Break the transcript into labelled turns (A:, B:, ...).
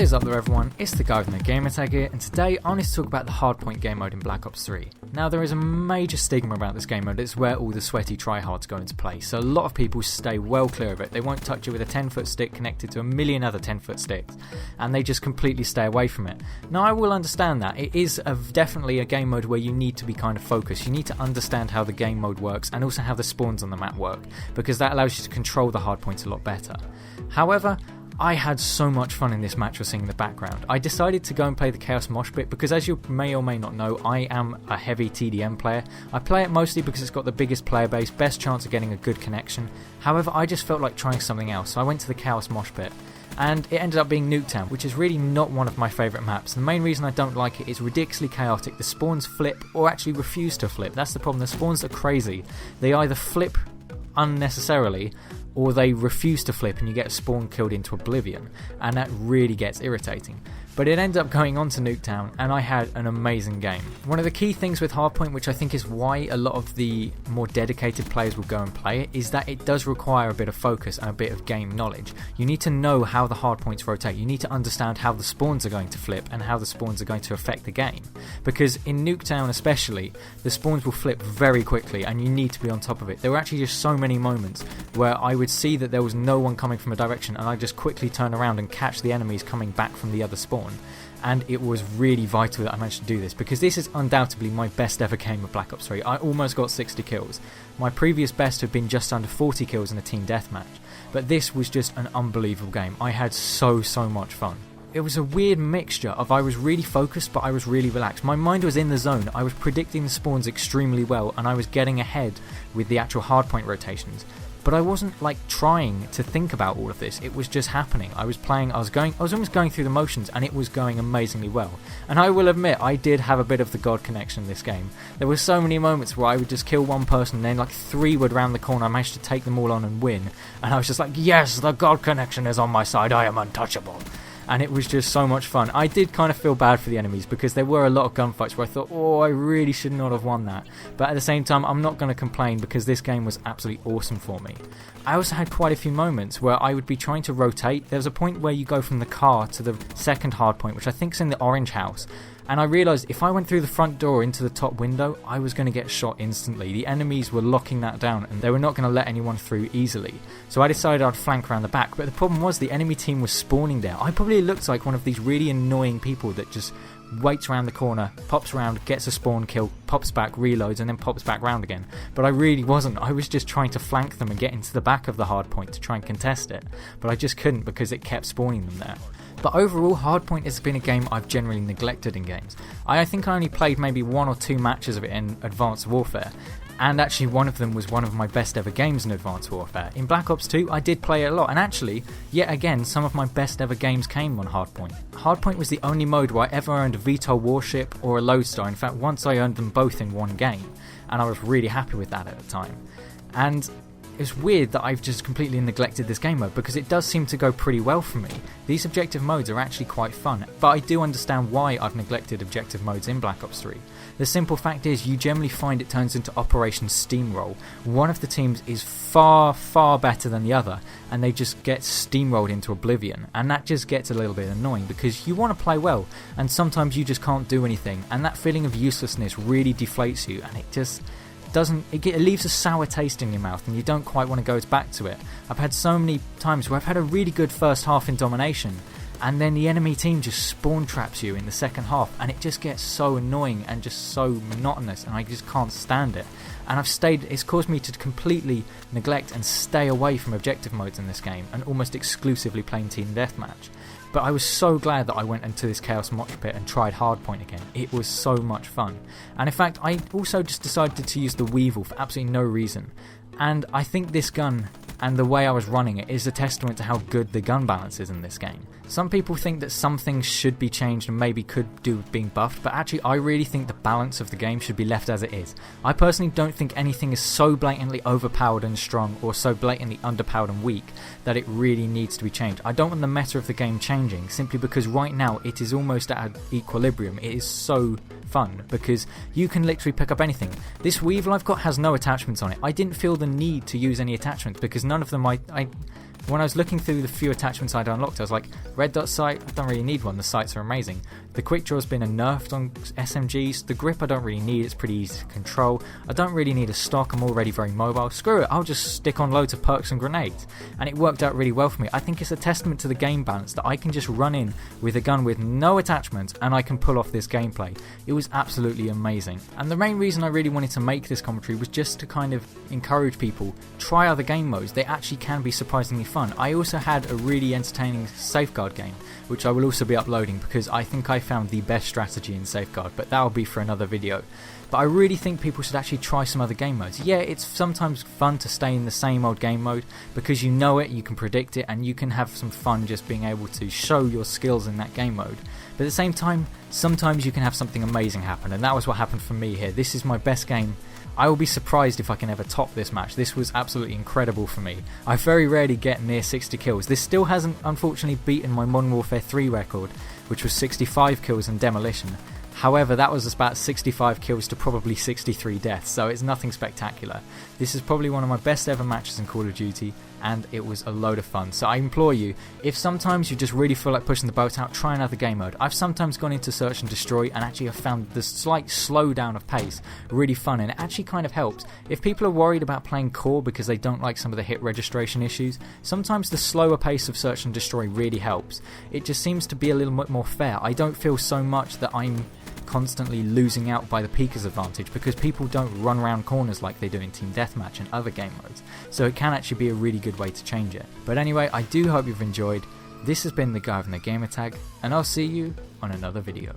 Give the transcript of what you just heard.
A: What is up there everyone, it's the guy from the Gamertag here, and today I want to talk about the Hardpoint game mode in Black Ops 3. Now there is a major stigma about this game mode. It's where all the sweaty tryhards go into play, so a lot of people stay well clear of it. They won't touch it with a 10-foot stick connected to a million other 10-foot sticks, and they just completely stay away from it. Now I will understand that. It is definitely a game mode where you need to be kind of focused. You need to understand how the game mode works and also how the spawns on the map work, because that allows you to control the hardpoints a lot better. However, I had so much fun in this match you're seeing in the background. I decided to go and play the Chaos Mosh Pit because, as you may or may not know, I am a heavy TDM player. I play it mostly because it's got the biggest player base, best chance of getting a good connection. However, I just felt like trying something else, so I went to the Chaos Mosh Pit. And it ended up being Nuketown, which is really not one of my favourite maps. The main reason I don't like it is ridiculously chaotic. The spawns flip or actually refuse to flip. That's the problem. The spawns are crazy. They either flip unnecessarily or they refuse to flip and you get a spawn killed into oblivion, and that really gets irritating. But it ended up going on to Nuketown and I had an amazing game. One of the key things with Hardpoint, which I think is why a lot of the more dedicated players will go and play it, is that it does require a bit of focus and a bit of game knowledge. You need to know how the hardpoints rotate. You need to understand how the spawns are going to flip and how the spawns are going to affect the game. Because in Nuketown especially, the spawns will flip very quickly and you need to be on top of it. There were actually just so many moments where I would see that there was no one coming from a direction and I just quickly turn around and catch the enemies coming back from the other spawn. And it was really vital that I managed to do this, because this is undoubtedly my best ever game of Black Ops 3. I almost got 60 kills. My previous best had been just under 40 kills in a team deathmatch, but this was just an unbelievable game. I had so much fun. It was a weird mixture of I was really focused but I was really relaxed. My mind was in the zone, I was predicting the spawns extremely well and I was getting ahead with the actual hardpoint rotations. But I wasn't like trying to think about all of this, it was just happening. I was playing, I was almost going through the motions and it was going amazingly well. And I will admit, I did have a bit of the God connection in this game. There were so many moments where I would just kill one person and then like three would round the corner, I managed to take them all on and win. And I was just like, yes, the God connection is on my side, I am untouchable. And it was just so much fun. I did kind of feel bad for the enemies because there were a lot of gunfights where I thought, oh, I really should not have won that. But at the same time, I'm not going to complain because this game was absolutely awesome for me. I also had quite a few moments where I would be trying to rotate. There was a point where you go from the car to the second hardpoint, which I think is in the orange house. And I realised if I went through the front door into the top window, I was going to get shot instantly. The enemies were locking that down and they were not going to let anyone through easily. So I decided I'd flank around the back, but the problem was the enemy team was spawning there. I probably looked like one of these really annoying people that just waits around the corner, pops around, gets a spawn kill, pops back, reloads and then pops back round again. But I really wasn't. I was just trying to flank them and get into the back of the hardpoint to try and contest it. But I just couldn't because it kept spawning them there. But overall, Hardpoint has been a game I've generally neglected in games. I think I only played maybe 1 or 2 matches of it in Advanced Warfare, and actually one of them was one of my best ever games in Advanced Warfare. In Black Ops 2, I did play it a lot, and actually, yet again, some of my best ever games came on Hardpoint. Hardpoint was the only mode where I ever earned a VTOL warship or a lodestar. In fact, once I earned them both in one game, and I was really happy with that at the time. And it's weird that I've just completely neglected this game mode because it does seem to go pretty well for me. These objective modes are actually quite fun, but I do understand why I've neglected objective modes in Black Ops 3. The simple fact is you generally find it turns into Operation Steamroll. One of the teams is far better than the other and they just get steamrolled into oblivion, and that just gets a little bit annoying because you want to play well and sometimes you just can't do anything, and that feeling of uselessness really deflates you and it leaves a sour taste in your mouth and you don't quite want to go back to it. I've had so many times where I've had a really good first half in domination and then the enemy team just spawn traps you in the second half and it just gets so annoying and just so monotonous and I just can't stand it. And it's caused me to completely neglect and stay away from objective modes in this game and almost exclusively playing team deathmatch. But I was so glad that I went into this Chaos Mosh Pit and tried Hardpoint again. It was so much fun. And in fact, I also just decided to use the Weevil for absolutely no reason. And I think this gun and the way I was running it is a testament to how good the gun balance is in this game. Some people think that some things should be changed and maybe could do with being buffed, but actually I really think the balance of the game should be left as it is. I personally don't think anything is so blatantly overpowered and strong or so blatantly underpowered and weak that it really needs to be changed. I don't want the meta of the game changing simply because right now it is almost at equilibrium. It is so fun because you can literally pick up anything. This Weevil I've got has no attachments on it. I didn't feel the need to use any attachments because none of them When I was looking through the few attachments I'd unlocked, I was like, red dot sight, I don't really need one, the sights are amazing. The quick draw's been nerfed on SMGs, the grip I don't really need, it's pretty easy to control. I don't really need a stock, I'm already very mobile. Screw it, I'll just stick on loads of perks and grenades. And it worked out really well for me. I think it's a testament to the game balance that I can just run in with a gun with no attachments and I can pull off this gameplay. It was absolutely amazing. And the main reason I really wanted to make this commentary was just to kind of encourage people, try other game modes, they actually can be surprisingly fun. I also had a really entertaining Safeguard game, which I will also be uploading because I think I found the best strategy in Safeguard, but that will be for another video. But I really think people should actually try some other game modes. Yeah, it's sometimes fun to stay in the same old game mode because you know it, you can predict it, and you can have some fun just being able to show your skills in that game mode. But at the same time, sometimes you can have something amazing happen, and that was what happened for me here. This is my best game. I will be surprised if I can ever top this match. This was absolutely incredible for me. I very rarely get near 60 kills. This still hasn't unfortunately beaten my Modern Warfare 3 record, which was 65 kills and demolition. However, that was about 65 kills to probably 63 deaths, so it's nothing spectacular. This is probably one of my best ever matches in Call of Duty, and it was a load of fun. So I implore you, if sometimes you just really feel like pushing the boat out, try another game mode. I've sometimes gone into Search and Destroy and actually have found the slight slowdown of pace really fun, and it actually kind of helps. If people are worried about playing core because they don't like some of the hit registration issues, sometimes the slower pace of Search and Destroy really helps. It just seems to be a little bit more fair. I don't feel so much that I'm constantly losing out by the peeker's advantage because people don't run around corners like they do in Team Deathmatch and other game modes, so it can actually be a really good way to change it. But anyway, I do hope you've enjoyed. This has been the guy from the gamer tag, and I'll see you on another video.